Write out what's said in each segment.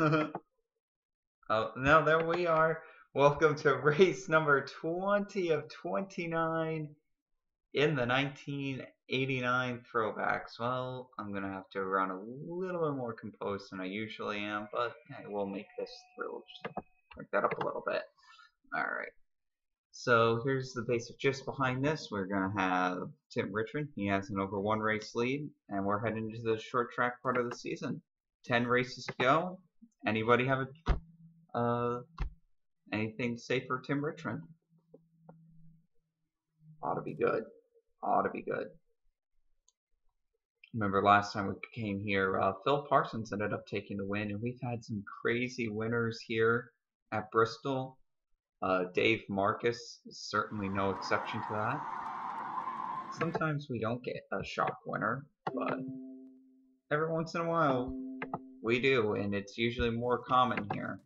Oh, now there we are. Welcome to race number 20 of 29 in the 1989 throwbacks. Well, I'm going to have to run a little bit more composed than I usually am, but hey, we'll make this through. Just crank that up a little bit. Alright. So here's the basic gist behind this. We're going to have Tim Richmond. He has an over one race lead, and we're heading into the short track part of the season. 10 races to go. Anybody have anything to say for Tim Richmond? Ought to be good. Ought to be good. Remember last time we came here, Phil Parsons ended up taking the win, and we've had some crazy winners here at Bristol. Dave Marcus is certainly no exception to that. Sometimes we don't get a shock winner, but every once in a while we do, and it's usually more common here.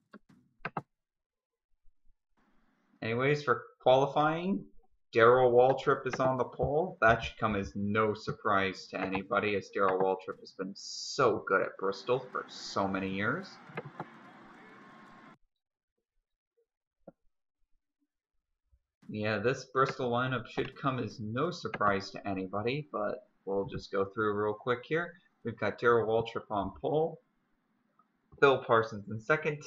Anyways, for qualifying, Darrell Waltrip is on the pole. That should come as no surprise to anybody, as Darrell Waltrip has been so good at Bristol for so many years. Yeah, this Bristol lineup should come as no surprise to anybody, but we'll just go through real quick here. We've got Darrell Waltrip on pole, Phil Parsons in second,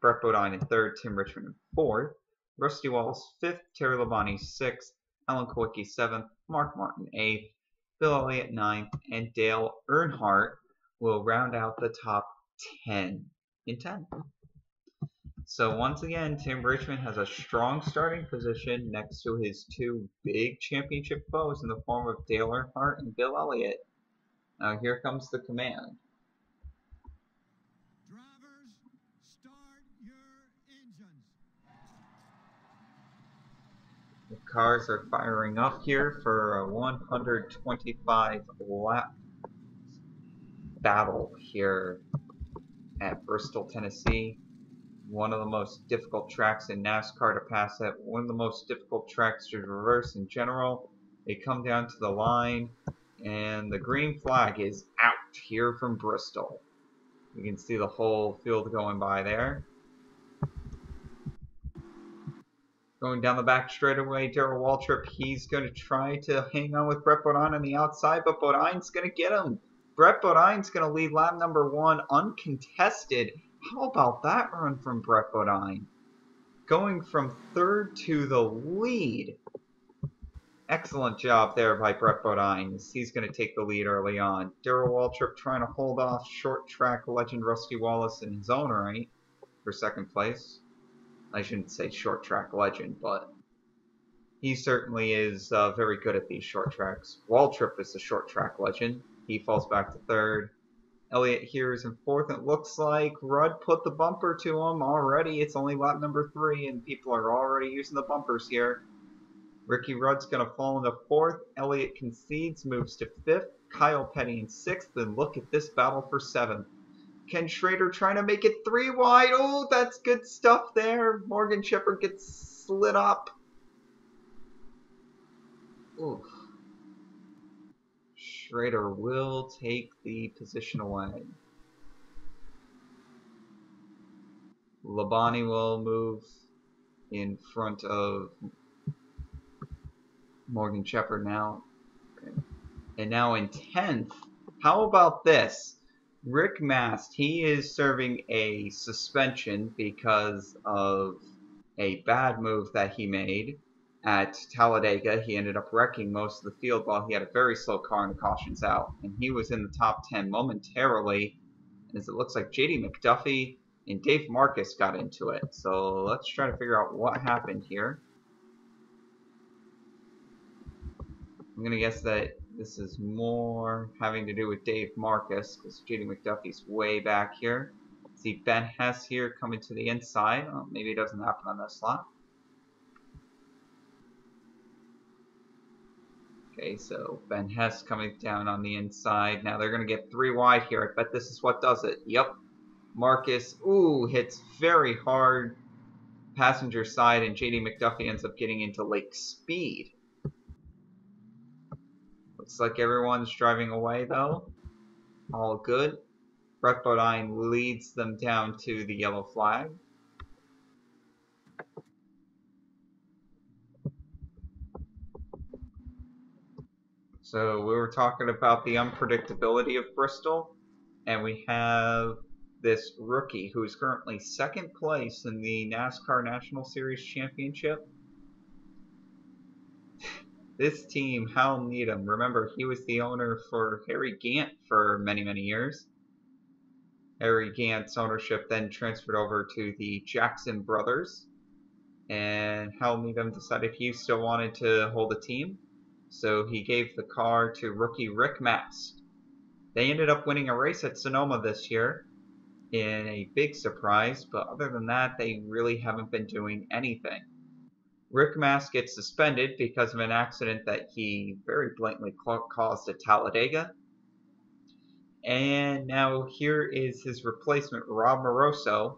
Brett Bodine in third, Tim Richmond in fourth, Rusty Wallace fifth, Terry Labonte sixth, Alan Kowicki seventh, Mark Martin eighth, Bill Elliott ninth, and Dale Earnhardt will round out the top 10 in 10. So once again, Tim Richmond has a strong starting position next to his two big championship foes in the form of Dale Earnhardt and Bill Elliott. Now here comes the command. Drivers, start your engines. The cars are firing up here for a 125 lap battle here at Bristol, Tennessee. One of the most difficult tracks in NASCAR to pass at, one of the most difficult tracks to reverse in general. They come down to the line, and the green flag is out here from Bristol. You can see the whole field going by there. Going down the back straightaway, Darrell Waltrip, he's going to try to hang on with Brett Bodine on the outside, but Bodine's going to get him. Brett Bodine's going to lead lap number 1 uncontested. How about that run from Brett Bodine? Going from third to the lead. Excellent job there by Brett Bodine. He's going to take the lead early on. Darrell Waltrip trying to hold off short track legend Rusty Wallace in his own right for second place. I shouldn't say short track legend, but he certainly is very good at these short tracks. Waltrip is the short track legend. He falls back to third. Elliott here is in fourth. It looks like Rudd put the bumper to him already. It's only lap number 3, and people are already using the bumpers here. Ricky Rudd's going to fall into fourth. Elliott concedes, moves to fifth. Kyle Petty in sixth. And look at this battle for seventh. Ken Schrader trying to make it 3 wide. Oh, that's good stuff there. Morgan Shepherd gets slid up. Oof. Schrader will take the position away. Labonte will move in front of Morgan Shepherd now. And now in 10th, how about this? Rick Mast, he is serving a suspension because of a bad move that he made at Talladega. He ended up wrecking most of the field while he had a very slow car and the cautions out. And he was in the top 10 momentarily, as it looks like JD McDuffie and Dave Marcus got into it. So let's try to figure out what happened here. I'm going to guess that this is more having to do with Dave Marcus, because JD McDuffie's way back here. See Ben Hess here coming to the inside. Oh, maybe it doesn't happen on this lap. Okay, so Ben Hess coming down on the inside. Now they're going to get 3 wide here. I bet this is what does it. Yep. Marcus, ooh, hits very hard passenger side, and JD McDuffie ends up getting into Lake Speed. Looks like everyone's driving away, though. All good. Brett Bodine leads them down to the yellow flag. So we were talking about the unpredictability of Bristol, and we have this rookie who is currently second place in the NASCAR National Series Championship. This team, Hal Needham, remember he was the owner for Harry Gant for many, many years. Harry Gant's ownership then transferred over to the Jackson brothers, and Hal Needham decided he still wanted to hold the team, so he gave the car to rookie Rick Mast. They ended up winning a race at Sonoma this year in a big surprise, but other than that, they really haven't been doing anything. Rick Mast gets suspended because of an accident that he very blatantly caused at Talladega. And now here is his replacement, Rob Moroso,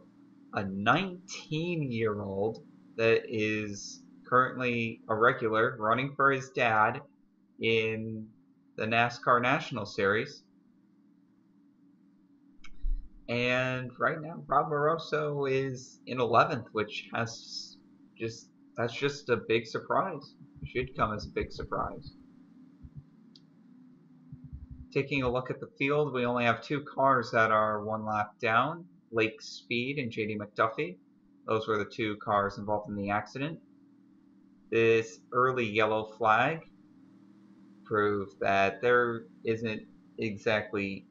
a 19-year-old that is currently a regular running for his dad in the NASCAR National Series. And right now, Rob Moroso is in 11th, which has that's just a big surprise. It should come as a big surprise. Taking a look at the field, we only have two cars that are one lap down, Lake Speed and JD McDuffie. Those were the two cars involved in the accident. This early yellow flag proved that there isn't exactly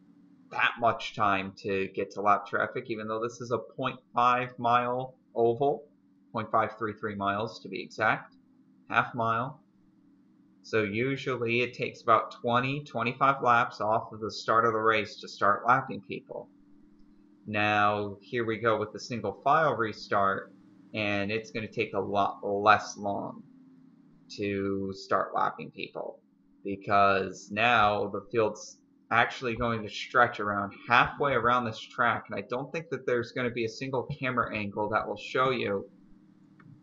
that much time to get to lap traffic, even though this is a 0.5 mile oval, 0.533 miles to be exact, half mile. So usually it takes about 20-25 laps off of the start of the race to start lapping people. Now here we go with the single file restart, and it's going to take a lot less long to start lapping people, because now the field's actually going to stretch around halfway around this track, and I don't think that there's going to be a single camera angle that will show you,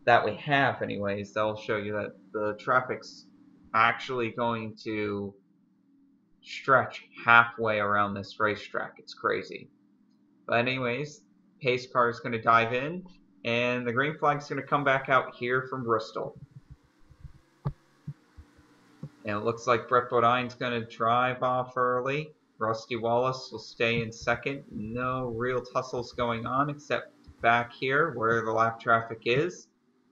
that we have anyways, that will show you that the traffic's actually going to stretch halfway around this racetrack. It's crazy. But anyways, pace car is going to dive in, and the green flag is going to come back out here from Bristol. And it looks like Brett Bodine's going to drive off early. Rusty Wallace will stay in second. No real tussles going on except back here where the lap traffic is.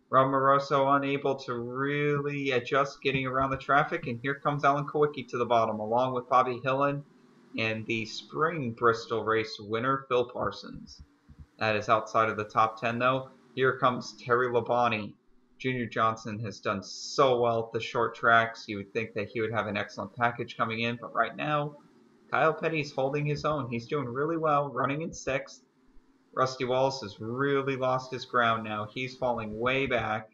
Rob Moroso unable to really adjust getting around the traffic, and here comes Alan Kowicki to the bottom along with Bobby Hillen and the spring Bristol race winner Phil Parsons. That is outside of the top 10 though. Here comes Terry Labonte. Junior Johnson has done so well at the short tracks. You would think that he would have an excellent package coming in, but right now Kyle Petty's holding his own. He's doing really well, running in 6th. Rusty Wallace has really lost his ground now. He's falling way back.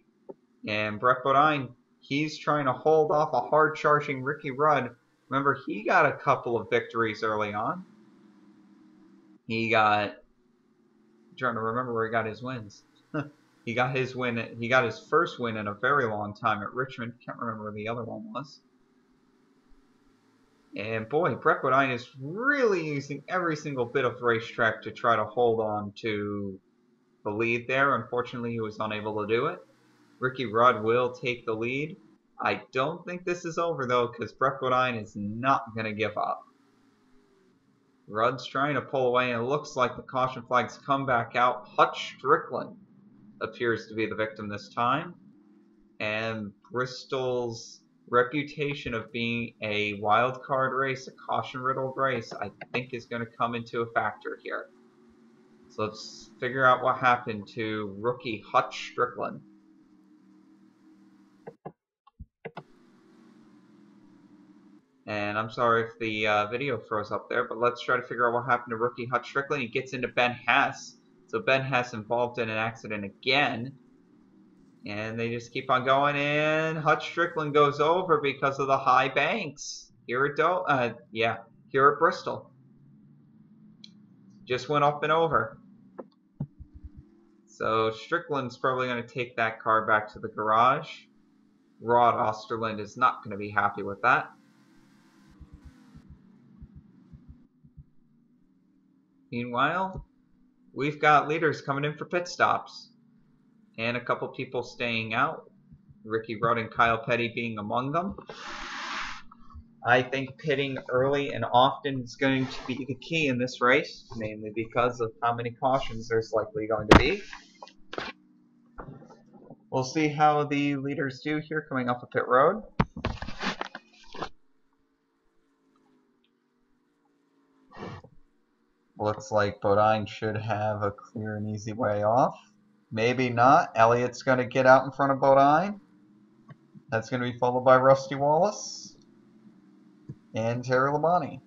And Brett Bodine, he's trying to hold off a hard-charging Ricky Rudd. Remember, he got a couple of victories early on. I'm trying to remember where he got his wins. He got his first win in a very long time at Richmond. Can't remember where the other one was. And boy, Brett Bodine is really using every single bit of racetrack to try to hold on to the lead there. Unfortunately, he was unable to do it. Ricky Rudd will take the lead. I don't think this is over though, because Brett Bodine is not going to give up. Rudd's trying to pull away, and it looks like the caution flags come back out. Hutch Strickland appears to be the victim this time. And Bristol's reputation of being a wild card race, a caution-riddled race, I think is going to come into a factor here. So let's figure out what happened to rookie Hutch Strickland. And I'm sorry if the video froze up there, but let's try to figure out what happened to rookie Hutch Strickland. He gets into Ben Hess. So Ben Hess involved in an accident again. And they just keep on going, and Hutch Strickland goes over because of the high banks here at Bristol. Just went up and over. So Strickland's probably going to take that car back to the garage. Rod Osterland is not going to be happy with that. Meanwhile, we've got leaders coming in for pit stops. And a couple people staying out. Ricky Rudd and Kyle Petty being among them. I think pitting early and often is going to be the key in this race, mainly because of how many cautions there's likely going to be. We'll see how the leaders do here coming off of pit road. Looks like Bodine should have a clear and easy way off. Maybe not. Elliott's going to get out in front of Bodine. That's going to be followed by Rusty Wallace and Terry Labonte.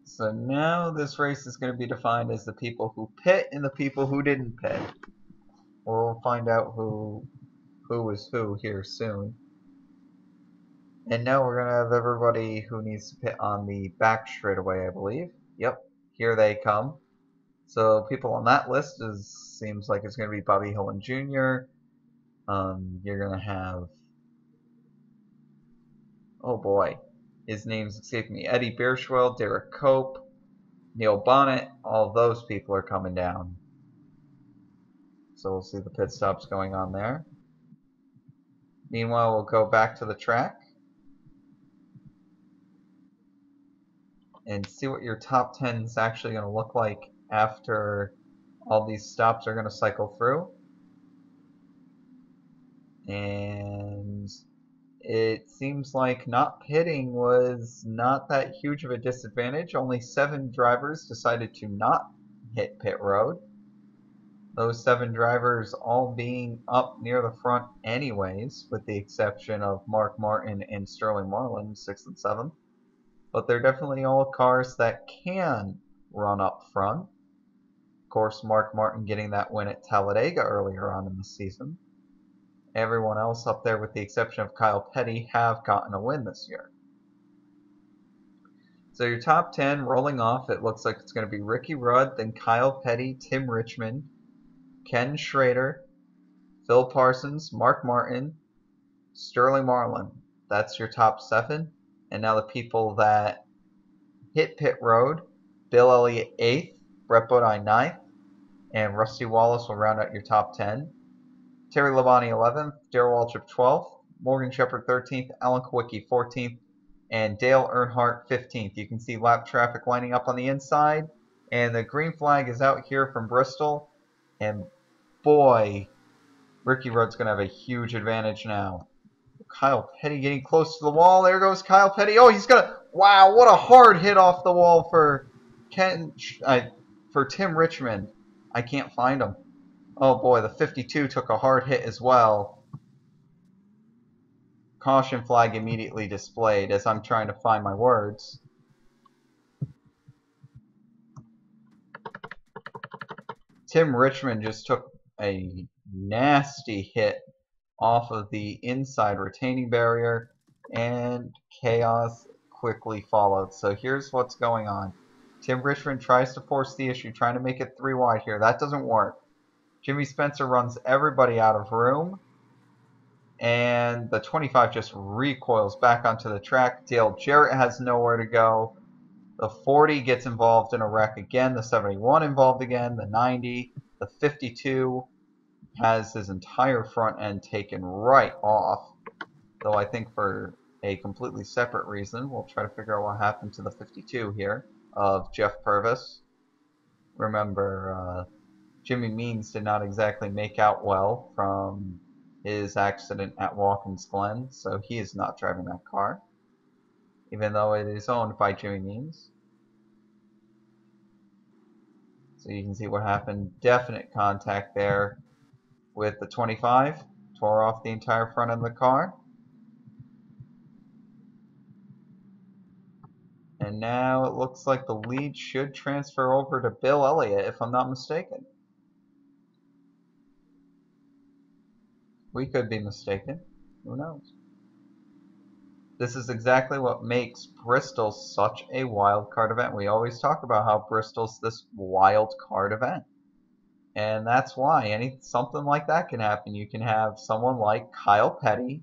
So now this race is going to be defined as the people who pit and the people who didn't pit. We'll find out who is who here soon. And now we're going to have everybody who needs to pit on the back straightaway, I believe. Yep, here they come. So people on that list seems like it's going to be Bobby Hillin Jr. You're going to have, oh boy, his name's escaping me. Eddie Bierschwell, Derek Cope, Neil Bonnet, all those people are coming down. So we'll see the pit stops going on there. Meanwhile, we'll go back to the track and see what your top 10 is actually going to look like after all these stops are going to cycle through. And it seems like not pitting was not that huge of a disadvantage. Only 7 drivers decided to not hit pit road. Those 7 drivers all being up near the front anyways, with the exception of Mark Martin and Sterling Marlin, 6th and 7th. But they're definitely all cars that can run up front. Of course, Mark Martin getting that win at Talladega earlier on in the season. Everyone else up there, with the exception of Kyle Petty, have gotten a win this year. So your top 10 rolling off, it looks like it's going to be Ricky Rudd, then Kyle Petty, Tim Richmond, Ken Schrader, Phil Parsons, Mark Martin, Sterling Marlin. That's your top 7. And now the people that hit pit road, Bill Elliott 8th, Brett Bodine 9th, and Rusty Wallace will round out your top 10. Terry Labonte 11th, Darrell Waltrip 12th, Morgan Shepherd 13th, Alan Kowicki 14th, and Dale Earnhardt 15th. You can see lap traffic lining up on the inside, and the green flag is out here from Bristol. And boy, Ricky Rudd's going to have a huge advantage now. Kyle Petty getting close to the wall. There goes Kyle Petty. Oh, he's going to... Wow, what a hard hit off the wall for Tim Richmond. I can't find him. Oh boy, the 52 took a hard hit as well. Caution flag immediately displayed as I'm trying to find my words. Tim Richmond just took a nasty hit off of the inside retaining barrier, and chaos quickly followed. So here's what's going on. Tim Richmond tries to force the issue, trying to make it 3 wide here. That doesn't work. Jimmy Spencer runs everybody out of room, and the 25 just recoils back onto the track. Dale Jarrett has nowhere to go. The 40 gets involved in a wreck again. The 71 involved again. The 90. The 52 has his entire front end taken right off. Though I think for a completely separate reason, we'll try to figure out what happened to the 52 here of Jeff Purvis. Remember, Jimmy Means did not exactly make out well from his accident at Watkins Glen, so he is not driving that car, even though it is owned by Jimmy Means. So you can see what happened. Definite contact there with the 25. Tore off the entire front of the car. And now it looks like the lead should transfer over to Bill Elliott, if I'm not mistaken. We could be mistaken. Who knows? This is exactly what makes Bristol such a wild card event. We always talk about how Bristol's this wild card event. And that's why something like that can happen. You can have someone like Kyle Petty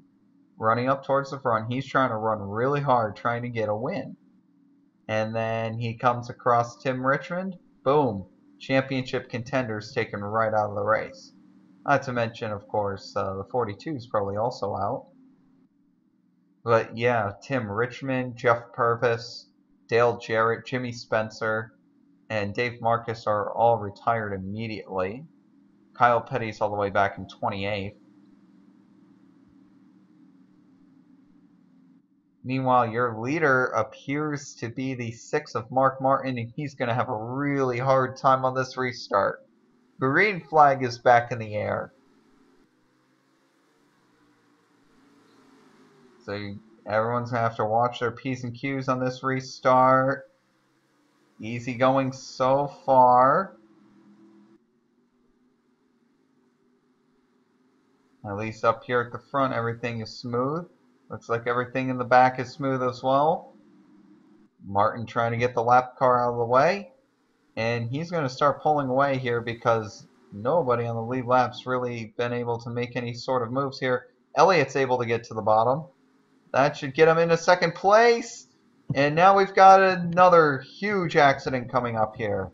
running up towards the front. He's trying to run really hard, trying to get a win. And then he comes across Tim Richmond. Boom. Championship contenders taken right out of the race. Not to mention, of course, the 42 is probably also out. But yeah, Tim Richmond, Jeff Purvis, Dale Jarrett, Jimmy Spencer, and Dave Marcus are all retired immediately. Kyle Petty's all the way back in 28th. Meanwhile, your leader appears to be the 6 of Mark Martin, and he's going to have a really hard time on this restart. Green flag is back in the air. So everyone's going to have to watch their P's and Q's on this restart. Easy going so far. At least up here at the front, everything is smooth. Looks like everything in the back is smooth as well. Martin trying to get the lap car out of the way. And he's going to start pulling away here because nobody on the lead lap's really been able to make any sort of moves here. Elliott's able to get to the bottom. That should get him into second place. And now we've got another huge accident coming up here.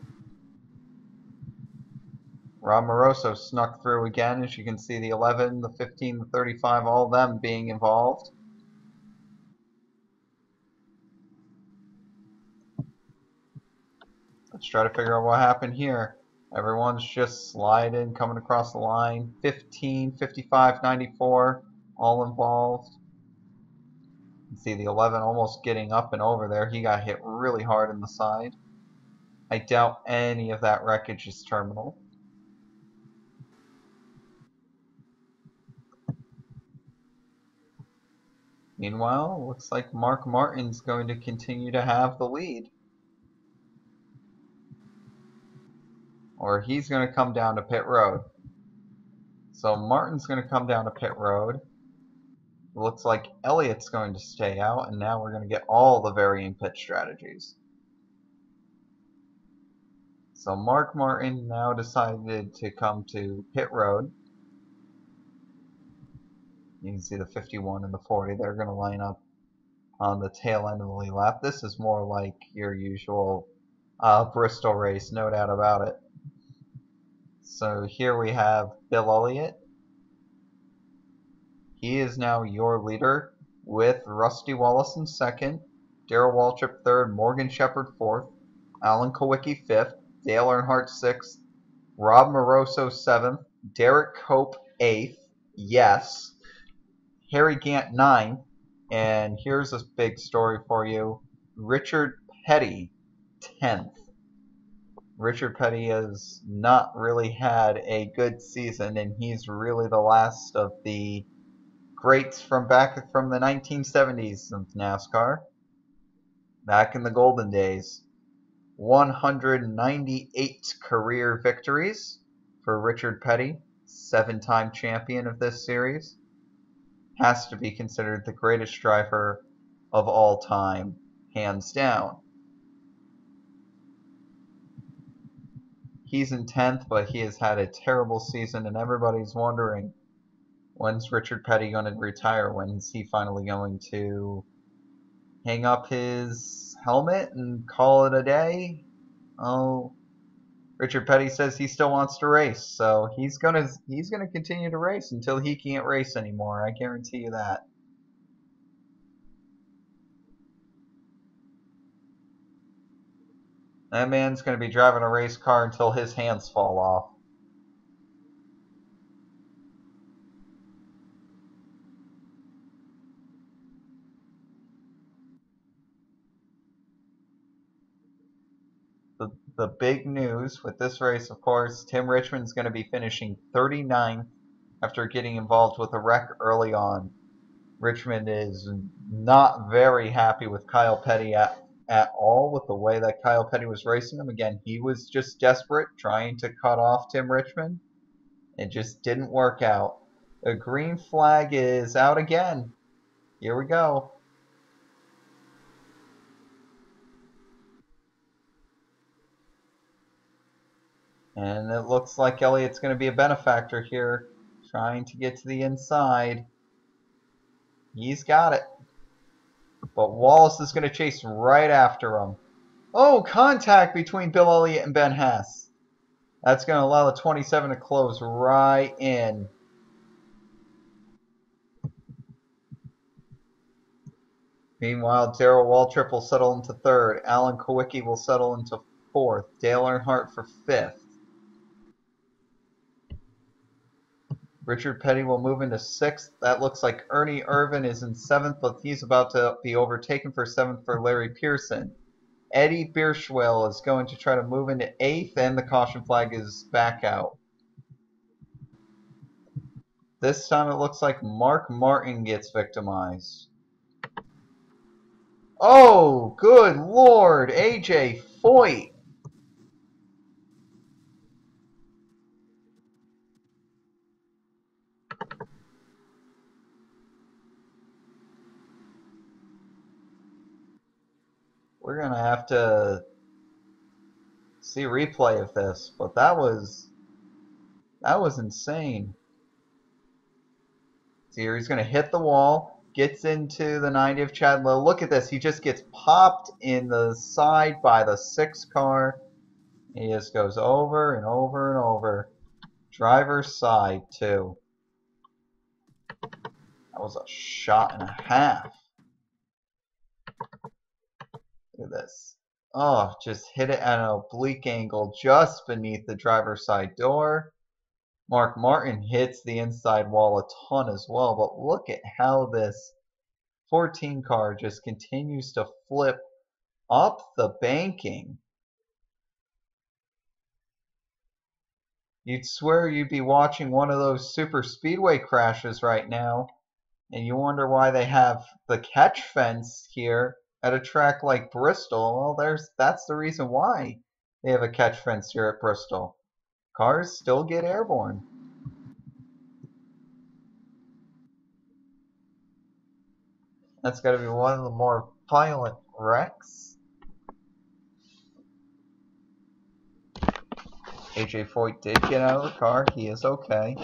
Rob Moroso snuck through again. As you can see, the 11, the 15, the 35, all of them being involved. Let's try to figure out what happened here. Everyone's just sliding, coming across the line. 15, 55, 94, all involved. You can see the 11 almost getting up and over there. He got hit really hard in the side. I doubt any of that wreckage is terminal. Meanwhile, looks like Mark Martin's going to continue to have the lead. Or he's going to come down to pit road. So Martin's going to come down to pit road. Looks like Elliott's going to stay out, and now we're going to get all the varying pit strategies. So Mark Martin now decided to come to pit road. You can see the 51 and the 40. They're going to line up on the tail end of the lead lap. This is more like your usual Bristol race, no doubt about it. So here we have Bill Elliott. He is now your leader with Rusty Wallace in second, Darrell Waltrip third, Morgan Shepherd fourth, Alan Kowicki fifth, Dale Earnhardt sixth, Rob Moroso seventh, Derek Cope eighth, yes, Harry Gant ninth, and here's a big story for you, Richard Petty 10th. Richard Petty has not really had a good season, and he's really the last of the greats from back from the 1970s of NASCAR. Back in the golden days. 198 career victories for Richard Petty, 7-time champion of this series. Has to be considered the greatest driver of all time, hands down. He's in 10th, but he has had a terrible season, and everybody's wondering, when's Richard Petty going to retire? When's he finally going to hang up his helmet and call it a day? Oh, Richard Petty says he still wants to race, so he's gonna continue to race until he can't race anymore. I guarantee you that. That man's going to be driving a race car until his hands fall off. The big news with this race, of course, Tim Richmond's going to be finishing 39th after getting involved with a wreck early on. Richmond is not very happy with Kyle Petty at all with the way that Kyle Petty was racing him. Again, he was just desperate, trying to cut off Tim Richmond. It just didn't work out. The green flag is out again. Here we go. And it looks like Elliott's going to be a benefactor here, trying to get to the inside. He's got it. But Wallace is going to chase right after him. Oh, contact between Bill Elliott and Ben Hess. That's going to allow the 27 to close right in. Meanwhile, Darrell Waltrip will settle into third. Alan Kowicki will settle into fourth. Dale Earnhardt for fifth. Richard Petty will move into sixth. That looks like Ernie Irvin is in seventh, but he's about to be overtaken for seventh for Larry Pearson. Eddie Bierschwell is going to try to move into eighth, and the caution flag is back out. This time it looks like Mark Martin gets victimized. Oh, good Lord, AJ Foyt. We're going to have to see a replay of this, but that was insane. See here, he's going to hit the wall, gets into the 90 of Chad Lowe. Look at this, he just gets popped in the side by the 6 car. He just goes over and over and over. Driver's side, too. That was a shot and a half. Look at this. Oh, just hit it at an oblique angle just beneath the driver's side door. Mark Martin hits the inside wall a ton as well, but look at how this 14 car just continues to flip up the banking. You'd swear you'd be watching one of those super speedway crashes right now, and you wonder why they have the catch fence here at a track like Bristol. Well, that's the reason why they have a catch fence here at Bristol. Cars still get airborne. That's got to be one of the more violent wrecks. AJ Foyt did get out of the car. He is okay.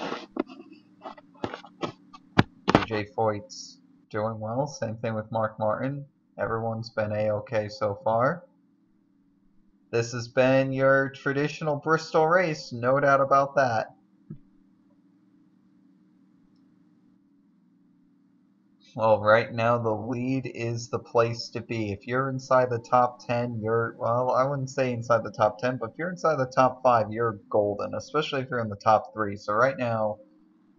AJ Foyt's doing well. Same thing with Mark Martin. Everyone's been A-okay so far. This has been your traditional Bristol race, no doubt about that. Well, right now the lead is the place to be. If you're inside the top 10, well, I wouldn't say inside the top 10, but if you're inside the top 5, you're golden, especially if you're in the top 3. So right now,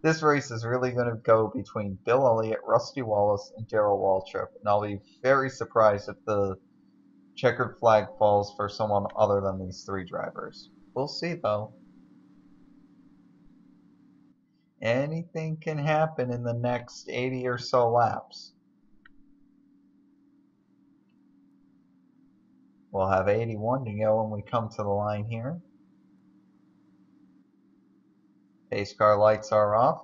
this race is really going to go between Bill Elliott, Rusty Wallace, and Darrell Waltrip. And I'll be very surprised if the checkered flag falls for someone other than these 3 drivers. We'll see, though. Anything can happen in the next 80 or so laps. We'll have 81 to go when we come to the line here. Pace car lights are off.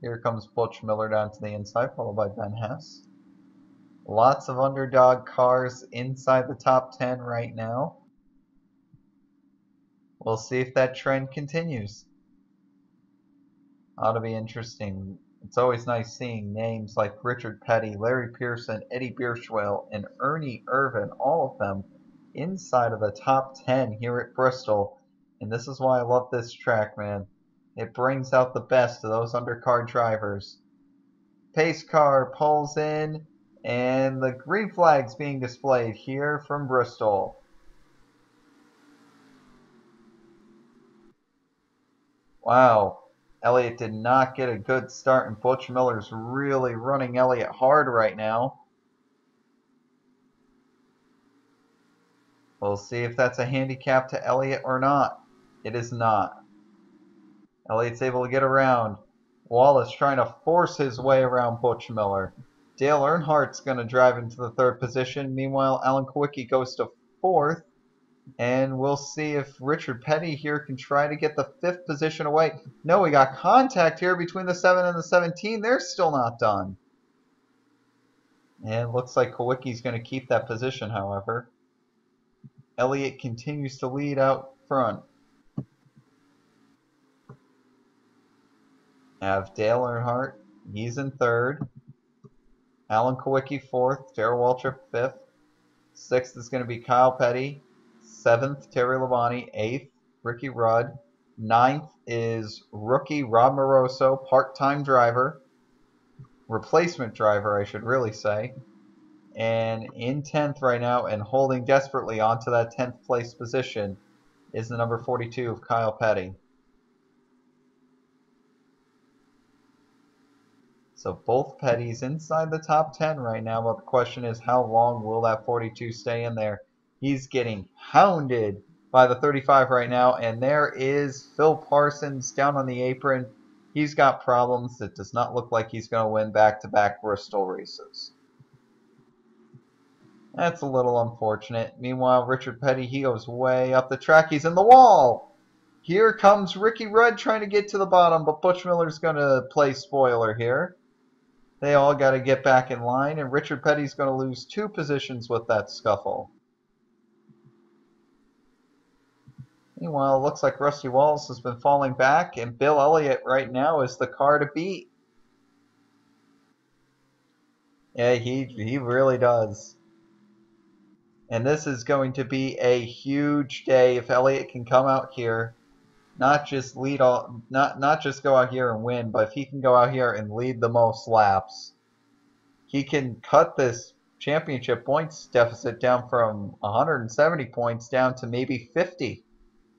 Here comes Butch Miller down to the inside, followed by Ben Hess. Lots of underdog cars inside the top 10 right now. We'll see if that trend continues. Ought to be interesting. It's always nice seeing names like Richard Petty, Larry Pearson, Eddie Bierschwell, and Ernie Irvin, all of them inside of the top 10 here at Bristol. And this is why I love this track, man. It brings out the best of those undercard drivers. Pace car pulls in, and the green flag's being displayed here from Bristol. Wow. Elliott did not get a good start, and Butch Miller's really running Elliott hard right now. We'll see if that's a handicap to Elliott or not. It is not. Elliott's able to get around. Wallace trying to force his way around Butch Miller. Dale Earnhardt's going to drive into the 3rd position. Meanwhile, Alan Kowicki goes to 4th. And we'll see if Richard Petty here can try to get the 5th position away. No, we got contact here between the 7 and the 17. They're still not done. And it looks like Kowicki's going to keep that position, however. Elliott continues to lead out front. Have Dale Earnhardt. He's in 3rd. Alan Kowicki 4th, Darrell Waltrip 5th. 6th is going to be Kyle Petty. 7th, Terry Labonte. 8th, Ricky Rudd. 9th is rookie Rob Moroso, part-time driver. Replacement driver, I should really say. And in 10th right now, and holding desperately onto that 10th place position, is the number 42 of Kyle Petty. So both Petties inside the top 10 right now, but the question is how long will that 42 stay in there? He's getting hounded by the 35 right now, and there is Phil Parsons down on the apron. He's got problems. It does not look like he's going to win back-to-back Bristol races. That's a little unfortunate. Meanwhile, Richard Petty, he goes way up the track. He's in the wall. Here comes Ricky Rudd trying to get to the bottom, but Butch Miller's going to play spoiler here. They all got to get back in line, and Richard Petty's going to lose 2 positions with that scuffle. Meanwhile, it looks like Rusty Wallace has been falling back, and Bill Elliott right now is the car to beat. Yeah, he really does. And this is going to be a huge day if Elliott can come out here, not just lead all, not just go out here and win, but if he can go out here and lead the most laps, he can cut this championship points deficit down from 170 points down to maybe 50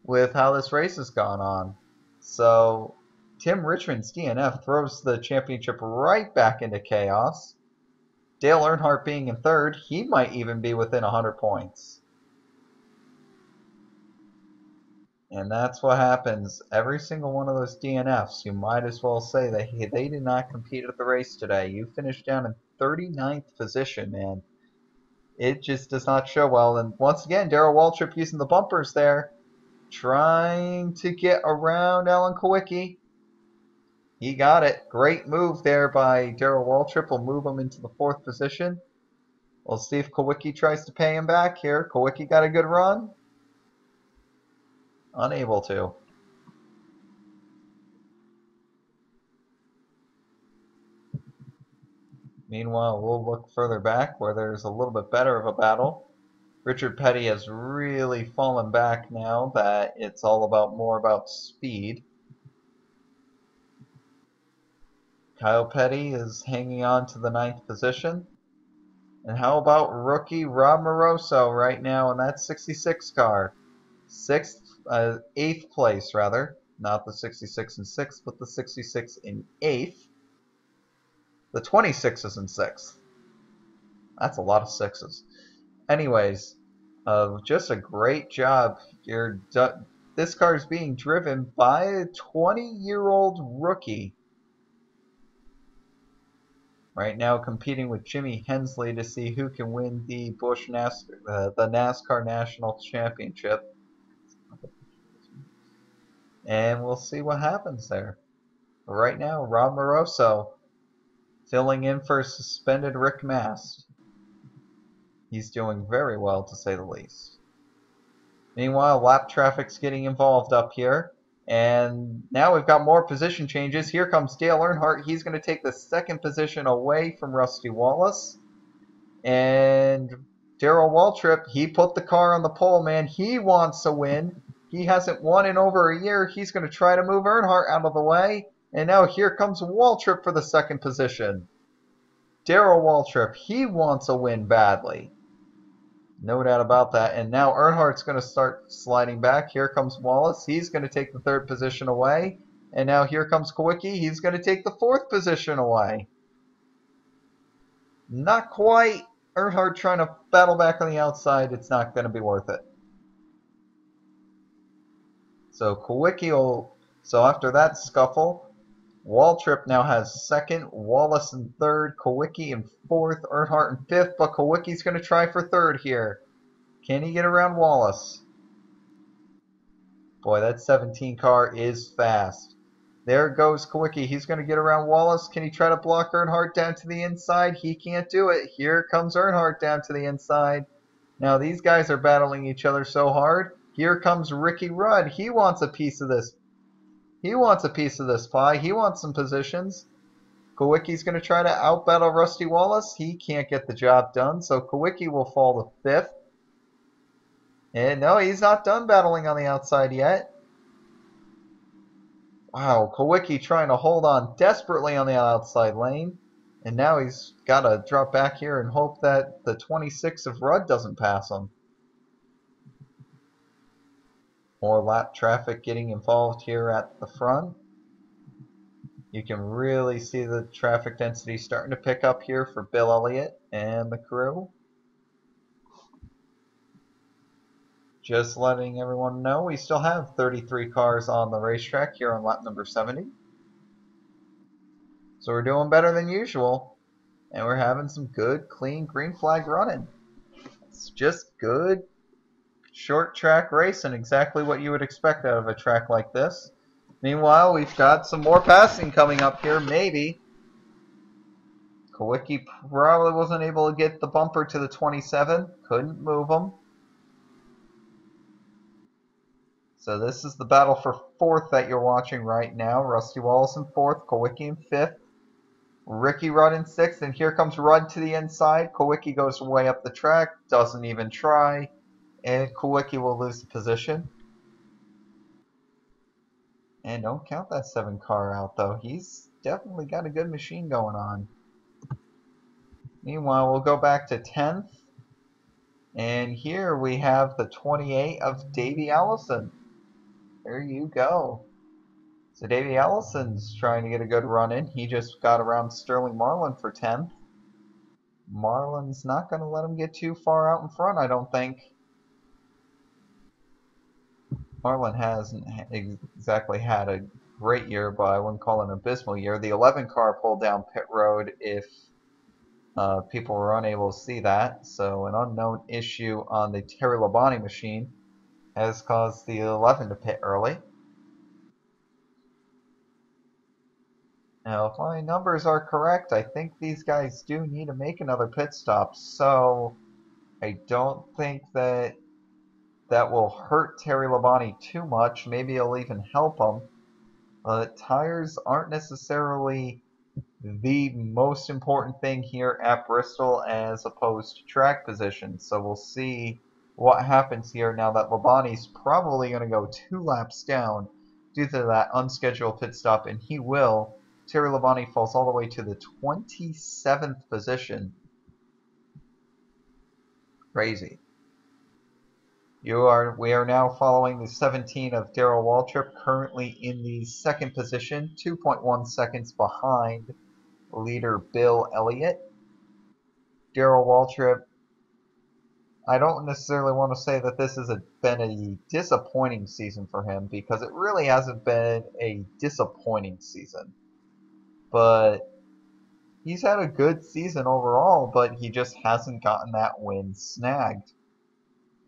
with how this race has gone on. So Tim Richmond's DNF throws the championship right back into chaos. Dale Earnhardt being in 3rd, he might even be within 100 points. And that's what happens. Every single one of those DNFs, you might as well say that they did not compete at the race today. You finished down in 39th position, man. It just does not show well. And once again, Darrell Waltrip using the bumpers there, trying to get around Alan Kowicki. He got it. Great move there by Darrell Waltrip. Will move him into the 4th position. We'll see if Kowicki tries to pay him back here. Kowicki got a good run. Unable to. Meanwhile, we'll look further back where there's a little bit better of a battle. Richard Petty has really fallen back now that it's all about more about speed. Kyle Petty is hanging on to the 9th position. And how about rookie Rob Moroso right now in that 66 car? 8th place rather. Not the 66 and 6th, but the 66 in 8th. The 26 is in 6th. That's a lot of 6s. Anyways, just a great job. This car is being driven by a 20-year-old rookie. Right now competing with Jimmy Hensley to see who can win the Busch the NASCAR National Championship. And we'll see what happens there. But right now, Rob Moroso filling in for suspended Rick Mast. He's doing very well, to say the least. Meanwhile, lap traffic's getting involved up here. And now we've got more position changes. Here comes Dale Earnhardt. He's going to take the 2nd position away from Rusty Wallace. And Darrell Waltrip, he put the car on the pole, man. He wants to win. He hasn't won in over a year. He's going to try to move Earnhardt out of the way. And now here comes Waltrip for the 2nd position. Darrell Waltrip, he wants a win badly. No doubt about that. And now Earnhardt's going to start sliding back. Here comes Wallace. He's going to take the 3rd position away. And now here comes Kowicki. He's going to take the 4th position away. Not quite. Earnhardt trying to battle back on the outside. It's not going to be worth it. So Kowicki will... So after that scuffle, Waltrip now has 2nd, Wallace in 3rd, Kowicki in 4th, Earnhardt in 5th, but Kowicki's going to try for 3rd here. Can he get around Wallace? Boy, that 17 car is fast. There goes Kowicki. He's going to get around Wallace. Can he try to block Earnhardt down to the inside? He can't do it. Here comes Earnhardt down to the inside. Now these guys are battling each other so hard. Here comes Ricky Rudd. He wants a piece of this. He wants a piece of this pie. He wants some positions. Kowicki's going to try to outbattle Rusty Wallace. He can't get the job done, so Kowicki will fall to 5th. And no, he's not done battling on the outside yet. Wow, Kowicki trying to hold on desperately on the outside lane. And now he's got to drop back here and hope that the 26 of Rudd doesn't pass him. More lap traffic getting involved here at the front. You can really see the traffic density starting to pick up here for Bill Elliott and the crew. Just letting everyone know, we still have 33 cars on the racetrack here on lap number 70. So we're doing better than usual. And we're having some good, clean green flag running. It's just good, short track racing, exactly what you would expect out of a track like this. Meanwhile, we've got some more passing coming up here, maybe. Kowicki probably wasn't able to get the bumper to the 27. Couldn't move him. So this is the battle for 4th that you're watching right now. Rusty Wallace in 4th, Kowicki in 5th. Ricky Rudd in 6th, and here comes Rudd to the inside. Kowicki goes way up the track, doesn't even try, and Kowicki will lose the position. And don't count that 7 car out, though. He's definitely got a good machine going on. Meanwhile, we'll go back to 10th. And here we have the 28 of Davey Allison. There you go. So Davey Allison's trying to get a good run in. He just got around Sterling Marlin for 10th. Marlin's not going to let him get too far out in front, I don't think. Marlin hasn't exactly had a great year, but I wouldn't call it an abysmal year. The 11 car pulled down pit road if people were unable to see that. So an unknown issue on the Terry Labonte machine has caused the 11 to pit early. Now, if my numbers are correct, I think these guys do need to make another pit stop. So I don't think that will hurt Terry Labonte too much. Maybe it'll even help him. Tires aren't necessarily the most important thing here at Bristol as opposed to track position. So we'll see what happens here now that Labonte's probably going to go 2 laps down due to that unscheduled pit stop, and he will. Terry Labonte falls all the way to the 27th position. Crazy. We are now following the 17 of Darrell Waltrip, currently in the 2nd position, 2.1 seconds behind leader Bill Elliott. Darrell Waltrip, I don't necessarily want to say that this has been a disappointing season for him, because it really hasn't been a disappointing season. But he's had a good season overall, but he just hasn't gotten that win snagged.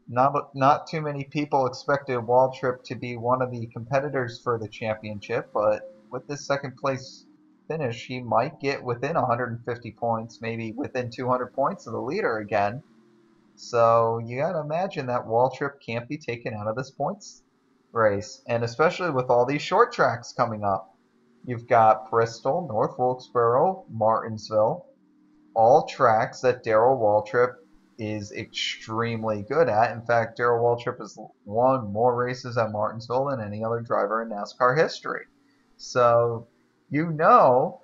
Not too many people expected Waltrip to be one of the competitors for the championship, but with this 2nd place finish, he might get within 150 points, maybe within 200 points of the leader again. So you gotta imagine that Waltrip can't be taken out of this points race, and especially with all these short tracks coming up. You've got Bristol, North Wilkesboro, Martinsville, all tracks that Darrell Waltrip is extremely good at. In fact, Darrell Waltrip has won more races at Martinsville than any other driver in NASCAR history. So you know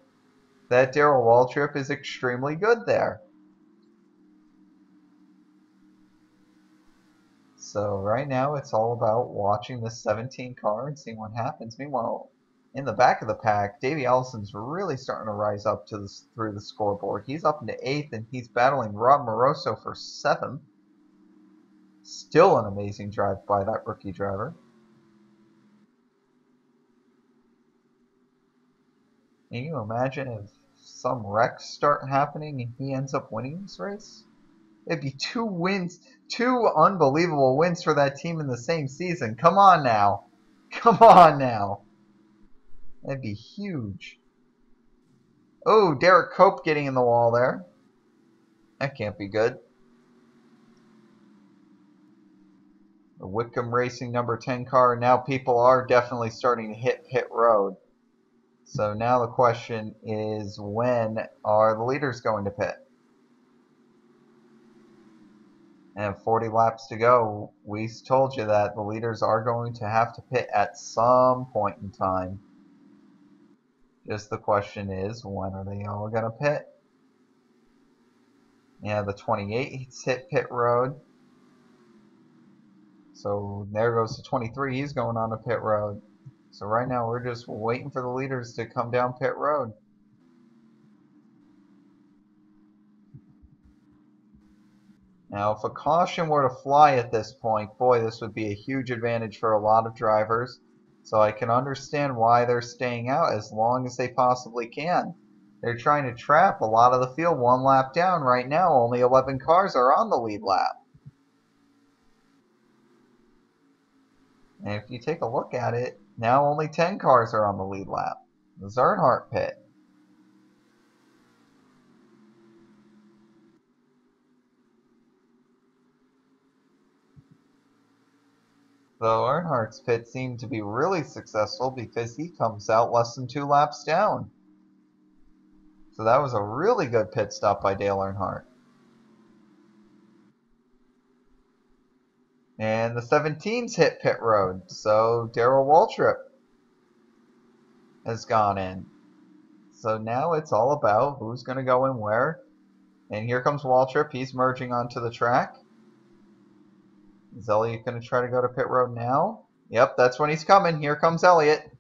that Darrell Waltrip is extremely good there. So right now it's all about watching the 17 car and seeing what happens. Meanwhile, in the back of the pack, Davey Allison's really starting to rise up to through the scoreboard. He's up into 8th, and he's battling Rob Moroso for 7th. Still an amazing drive by that rookie driver. Can you imagine if some wrecks start happening and he ends up winning this race? It'd be 2 wins, 2 unbelievable wins for that team in the same season. Come on now. Come on now. That'd be huge. Oh, Derek Cope getting in the wall there. That can't be good. The Whitcomb Racing number 10 car. Now people are definitely starting to hit pit road. So now the question is, when are the leaders going to pit? And 40 laps to go. We told you that the leaders are going to have to pit at some point in time. Just the question is, when are they all going to pit? Yeah, the 28's hit pit road. So there goes the 23. He's going on to pit road. So right now we're just waiting for the leaders to come down pit road. Now, if a caution were to fly at this point, boy, this would be a huge advantage for a lot of drivers. So I can understand why they're staying out as long as they possibly can. They're trying to trap a lot of the field one lap down. Right now, only 11 cars are on the lead lap. And if you take a look at it, now only 10 cars are on the lead lap. The Earnhardt pit. Though Earnhardt's pit seemed to be really successful because he comes out less than 2 laps down. So that was a really good pit stop by Dale Earnhardt. And the 17's hit pit road, so Darrell Waltrip has gone in. So now it's all about who's going to go in where. And here comes Waltrip. He's merging onto the track. Is Elliott going to try to go to pit road now? Yep, that's when he's coming. Here comes Elliott.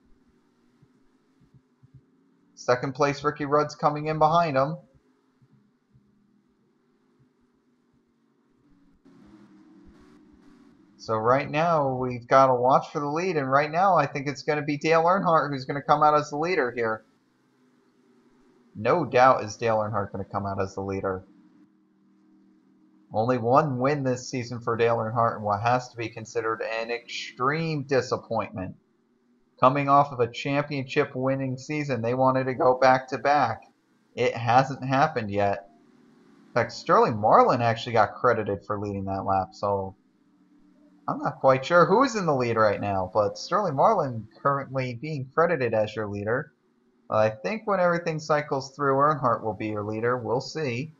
Second place Ricky Rudd's coming in behind him. So right now we've got to watch for the lead, and right now I think it's going to be Dale Earnhardt who's going to come out as the leader here. No doubt is Dale Earnhardt going to come out as the leader. Only one win this season for Dale Earnhardt in what has to be considered an extreme disappointment. Coming off of a championship winning season, they wanted to go back to back. It hasn't happened yet. In fact, Sterling Marlin actually got credited for leading that lap, so I'm not quite sure who's in the lead right now, but Sterling Marlin currently being credited as your leader. I think when everything cycles through, Earnhardt will be your leader. We'll see.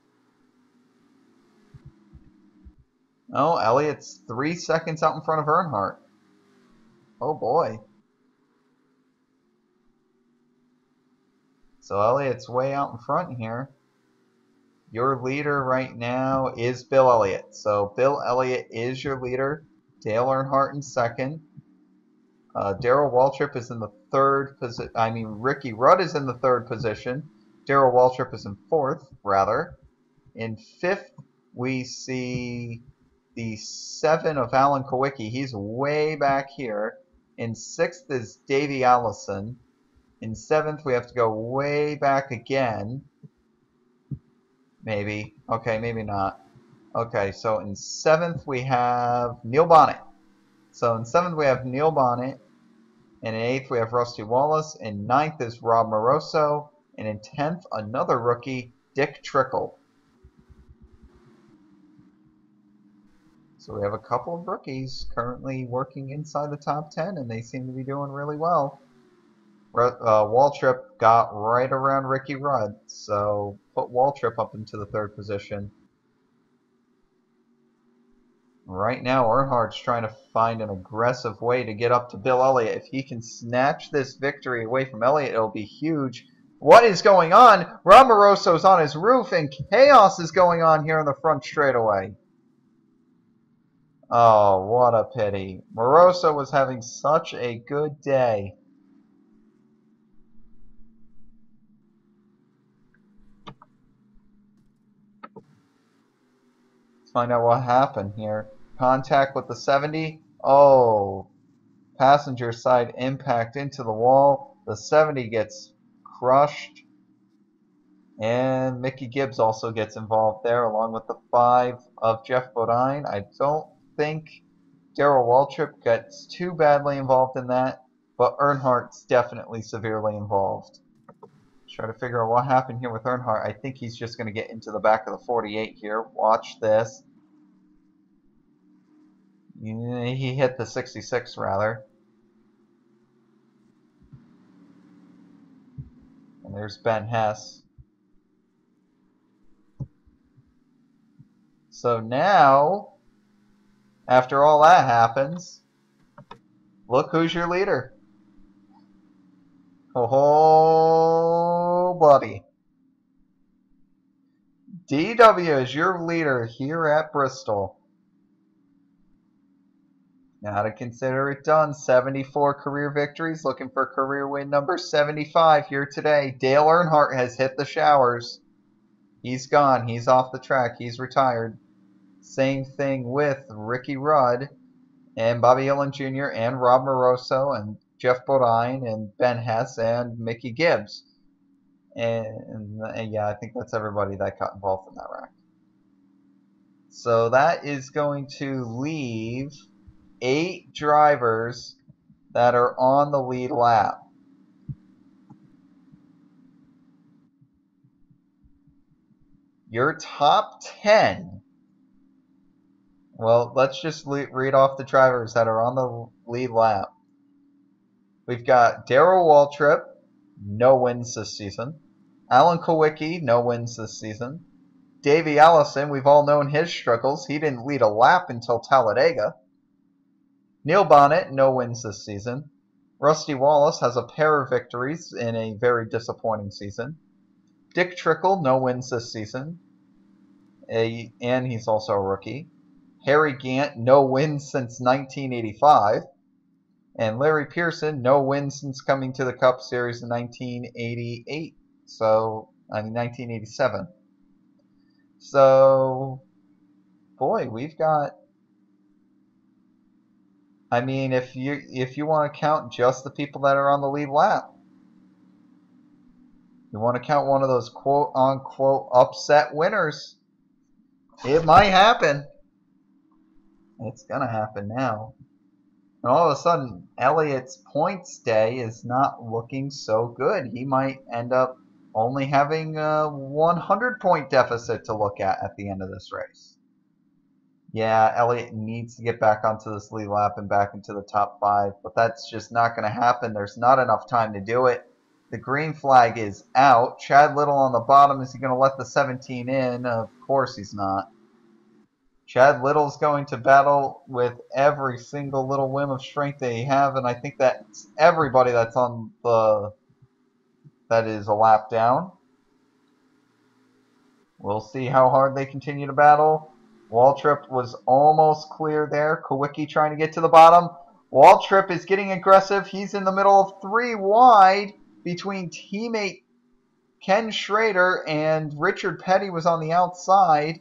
Oh, Elliott's 3 seconds out in front of Earnhardt. Oh boy. So Elliott's way out in front here. Your leader right now is Bill Elliott. So Bill Elliott is your leader. Dale Earnhardt in second. Darrell Waltrip is in the third position. Ricky Rudd is in the third position. Darrell Waltrip is in fourth, rather. In fifth, we see the 7 of Alan Kowicki. He's way back here. In sixth is Davey Allison. In seventh, we have to go way back again. Maybe. Okay, maybe not. Okay, so in seventh, we have Neil Bonnet. So in seventh, we have Neil Bonnet. And in eighth, we have Rusty Wallace. In ninth is Rob Moroso. And in 10th, another rookie, Dick Trickle. So we have a couple of rookies currently working inside the top 10, and they seem to be doing really well. Waltrip got right around Ricky Rudd, so put Waltrip up into the third position. Right now, Earnhardt's trying to find an aggressive way to get up to Bill Elliott. If he can snatch this victory away from Elliott, it'll be huge. What is going on? Rob Moroso's on his roof, and chaos is going on here in the front straightaway. Oh, what a pity. Moroso was having such a good day. Let's find out what happened here. Contact with the 70. Oh, passenger side impact into the wall. The 70 gets crushed. And Mickey Gibbs also gets involved there, along with the 5 of Jeff Bodine. I don't think Darrell Waltrip gets too badly involved in that, but Earnhardt's definitely severely involved. Try to figure out what happened here with Earnhardt. I think he's just going to get into the back of the 48 here. Watch this. He hit the 66 rather. there's Ben Hess. So now, after all that happens, look who's your leader. Oh, buddy. DW is your leader here at Bristol. Now to consider it done, 74 career victories, looking for career win number 75 here today. Dale Earnhardt has hit the showers. He's gone. He's off the track. He's retired. Same thing with Ricky Rudd and Bobby Hillin Jr. and Rob Moroso and Jeff Bodine and Ben Hess and Mickey Gibbs. And yeah, I think that's everybody that got involved in that wreck. So that is going to leave 8 drivers that are on the lead lap. Your top 10. Well, let's just read off the drivers that are on the lead lap. We've got Darrell Waltrip, no wins this season. Alan Kulwicki, no wins this season. Davey Allison, we've all known his struggles. He didn't lead a lap until Talladega. Neil Bonnet, no wins this season. Rusty Wallace has a pair of victories in a very disappointing season. Dick Trickle, no wins this season. And he's also a rookie. Harry Gant, no wins since 1985. And Larry Pearson, no wins since coming to the Cup Series in 1988. 1987. So, boy, we've got. I mean, if you want to count just the people that are on the lead lap, you want to count one of those quote unquote upset winners, it might happen. It's gonna happen now. And all of a sudden, Elliott's points day is not looking so good. He might end up only having a 100-point deficit to look at the end of this race. Yeah, Elliott needs to get back onto this lead lap and back into the top 5, but that's just not going to happen. There's not enough time to do it. The green flag is out. Chad Little on the bottom. Is he going to let the 17 in? Of course he's not. Chad Little's going to battle with every single little whim of strength they have, and I think that's everybody that's on that is a lap down. We'll see how hard they continue to battle. Waltrip was almost clear there. Kulwicki trying to get to the bottom. Waltrip is getting aggressive. He's in the middle of 3 wide between teammate Ken Schrader and Richard Petty was on the outside.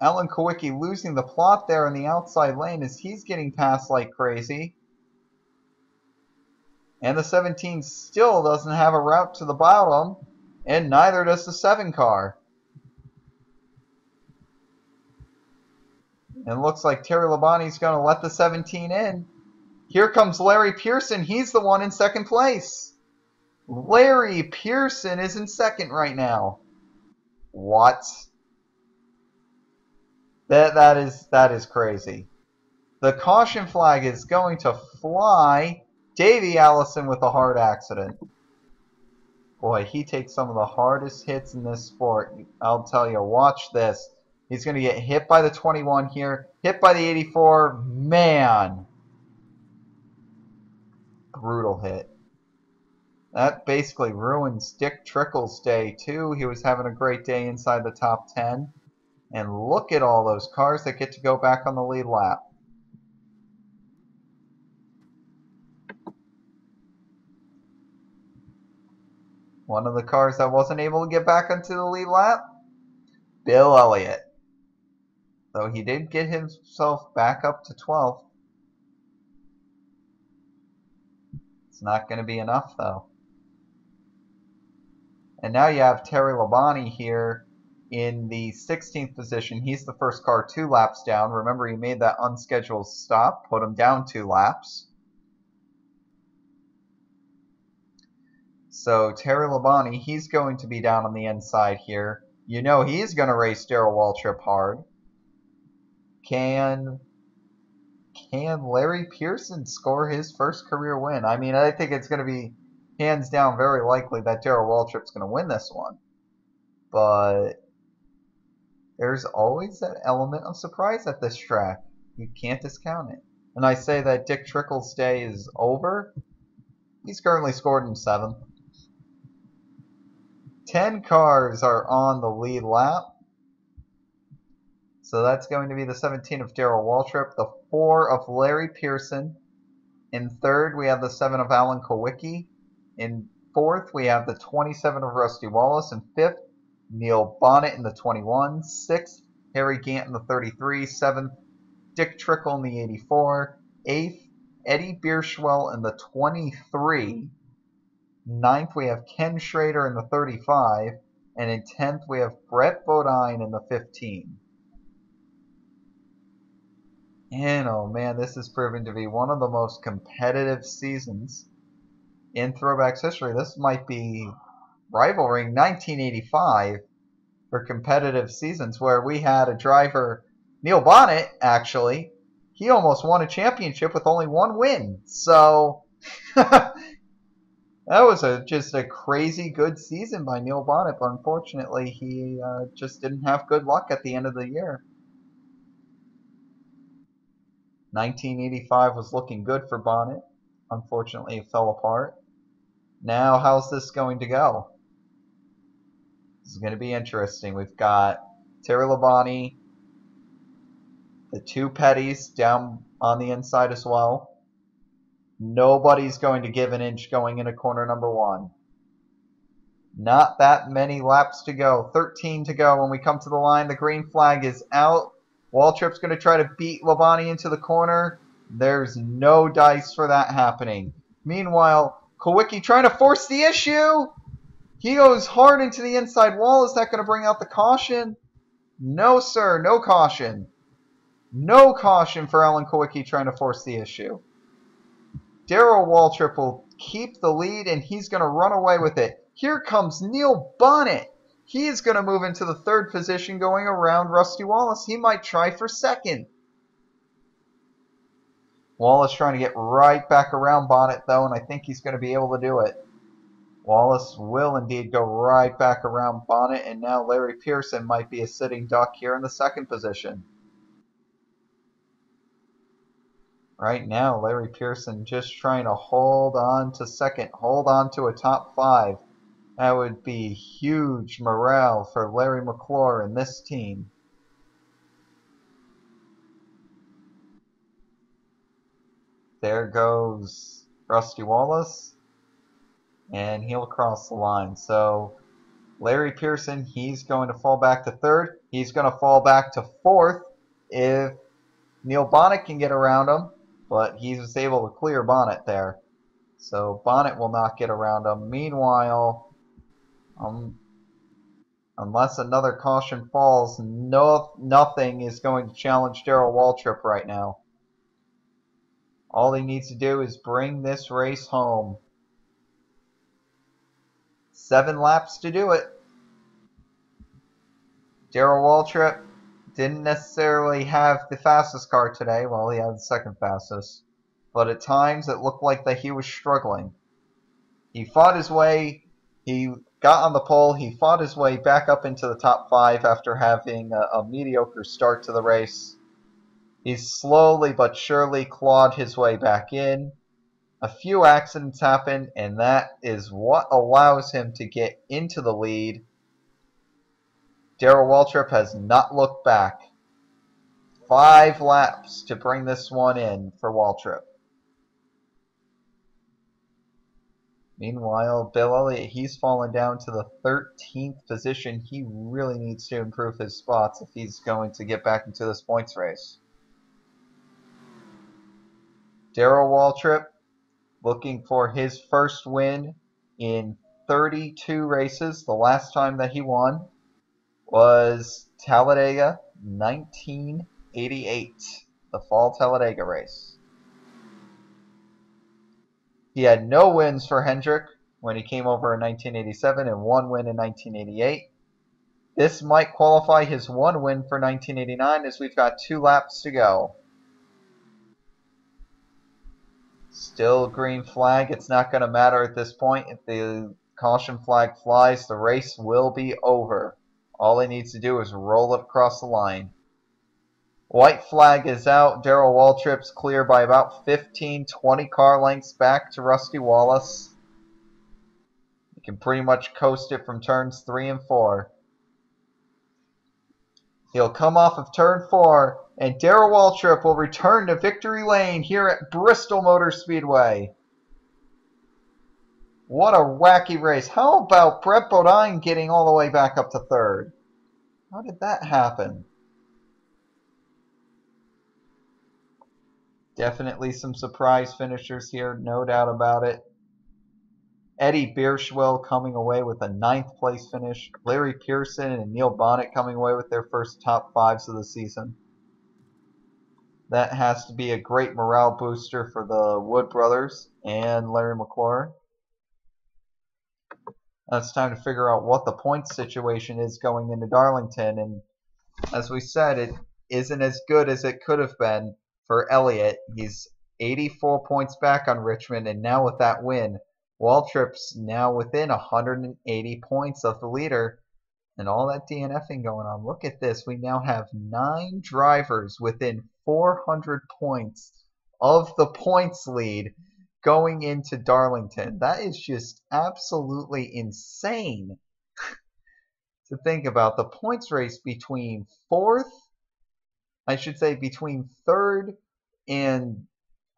Alan Kulwicki losing the plot there in the outside lane as he's getting passed like crazy. And the 17 still doesn't have a route to the bottom, and neither does the 7 car. And it looks like Terry Labonte's going to let the 17 in. Here comes Larry Pearson. He's the one in second place. Larry Pearson is in second right now. What? That is crazy. The caution flag is going to fly. Davey Allison with a hard accident. Boy, he takes some of the hardest hits in this sport. I'll tell you, watch this. He's going to get hit by the 21 here. Hit by the 84. Man. Brutal hit. That basically ruins Dick Trickle's day, too. He was having a great day inside the top 10. And look at all those cars that get to go back on the lead lap. One of the cars that wasn't able to get back onto the lead lap, Bill Elliott. Though he did get himself back up to 12th. It's not going to be enough, though. And now you have Terry Labonte here in the 16th position. He's the first car 2 laps down. Remember, he made that unscheduled stop, put him down 2 laps. So Terry Labonte, he's going to be down on the inside here. You know he's going to race Darrell Waltrip hard. Can Larry Pearson score his first career win? I mean, I think it's going to be hands down very likely that Darrell Waltrip's going to win this one. But there's always that element of surprise at this track. You can't discount it. And I say that Dick Trickle's day is over. He's currently scored in 7th. 10 cars are on the lead lap. So that's going to be the 17 of Darrell Waltrip, the 4 of Larry Pearson. In 3rd, we have the 7 of Alan Kowicki. In 4th, we have the 27 of Rusty Wallace. In 5th, Neil Bonnet in the 21. 6th, Harry Gant in the 33. 7th, Dick Trickle in the 84. 8th, Eddie Bierschwell in the 23. 9th, we have Ken Schrader in the 35. And in 10th, we have Brett Bodine in the 15. And oh man, this is proving to be one of the most competitive seasons in Throwbacks history. This might be rivaling 1985 for competitive seasons, where we had a driver, Neil Bonnet, actually. He almost won a championship with only 1 win. So that was just a crazy good season by Neil Bonnet, but unfortunately he just didn't have good luck at the end of the year. 1985 was looking good for Bonnet. Unfortunately, it fell apart. Now, how's this going to go? This is going to be interesting. We've got Terry Labonte, the 2 Petties down on the inside as well. Nobody's going to give an inch going into corner number 1. Not that many laps to go. 13 to go when we come to the line. The green flag is out. Waltrip's going to try to beat Labonte into the corner. There's no dice for that happening. Meanwhile, Kowicki trying to force the issue. He goes hard into the inside wall. Is that going to bring out the caution? No, sir. No caution. No caution for Alan Kowicki trying to force the issue. Darrell Waltrip will keep the lead, and he's going to run away with it. Here comes Neil Bonnet. He is going to move into the 3rd position going around Rusty Wallace. He might try for 2nd. Wallace trying to get right back around Bonnet, though, and I think he's going to be able to do it. Wallace will indeed go right back around Bonnet, and now Larry Pearson might be a sitting duck here in the 2nd position. Right now, Larry Pearson just trying to hold on to 2nd, hold on to a top 5. That would be huge morale for Larry McClure and this team. There goes Rusty Wallace, and he'll cross the line. So Larry Pearson, he's going to fall back to 3rd. He's going to fall back to 4th if Neil Bonnet can get around him, but he was able to clear Bonnet there. So Bonnet will not get around him. Meanwhile, unless another caution falls, nothing is going to challenge Darrell Waltrip right now. All he needs to do is bring this race home. 7 laps to do it. Darrell Waltrip didn't necessarily have the fastest car today. Well, he had the 2nd fastest. But at times it looked like that he was struggling. He fought his way. He got on the pole. He fought his way back up into the top 5 after having a mediocre start to the race. He slowly but surely clawed his way back in. A few accidents happened, and that is what allows him to get into the lead. Darrell Waltrip has not looked back. 5 laps to bring this one in for Waltrip. Meanwhile, Bill Elliott, he's fallen down to the 13th position. He really needs to improve his spots if he's going to get back into this points race. Darrell Waltrip looking for his first win in 32 races. The last time that he won was Talladega 1988, the Fall Talladega race. He had no wins for Hendrick when he came over in 1987 and 1 win in 1988. This might qualify his 1 win for 1989 as we've got 2 laps to go. Still green flag. It's not going to matter at this point. If the caution flag flies, the race will be over. All he needs to do is roll it across the line. White flag is out. Darrell Waltrip's clear by about 15, 20 car lengths back to Rusty Wallace. You can pretty much coast it from turns 3 and 4. He'll come off of turn 4, and Darrell Waltrip will return to victory lane here at Bristol Motor Speedway. What a wacky race. How about Brett Bodine getting all the way back up to 3rd? How did that happen? Definitely some surprise finishers here, no doubt about it. Eddie Bierschwell coming away with a 9th place finish. Larry Pearson and Neil Bonnet coming away with their first top 5s of the season. That has to be a great morale booster for the Wood brothers and Larry McClure. Now it's time to figure out what the points situation is going into Darlington. And as we said, it isn't as good as it could have been for Elliott. He's 84 points back on Richmond, and now with that win, Waltrip's now within 180 points of the leader. And all that DNFing going on. Look at this. We now have 9 drivers within 400 points of the points lead going into Darlington. That is just absolutely insane to think about. The points race between 4th, I should say between 3rd and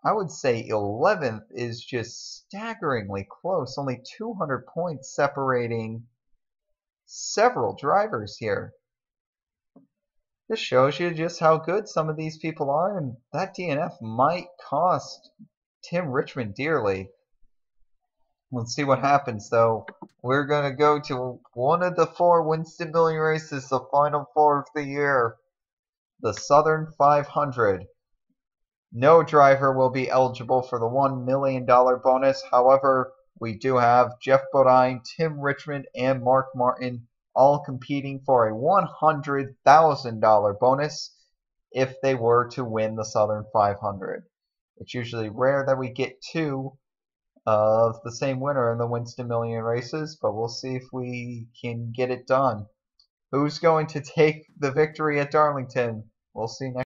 I would say 11th is just staggeringly close. Only 200 points separating several drivers here. This shows you just how good some of these people are, and that DNF might cost Tim Richmond dearly. Let's see what happens, though. We're going to go to one of the 4 Winston Million races, the final 4 of the year, the Southern 500. No driver will be eligible for the $1 million bonus. However, we do have Jeff Bodine, Tim Richmond, and Mark Martin all competing for a $100,000 bonus if they were to win the Southern 500. It's usually rare that we get 2 of the same winner in the Winston Million races, but we'll see if we can get it done. Who's going to take the victory at Darlington? We'll see next.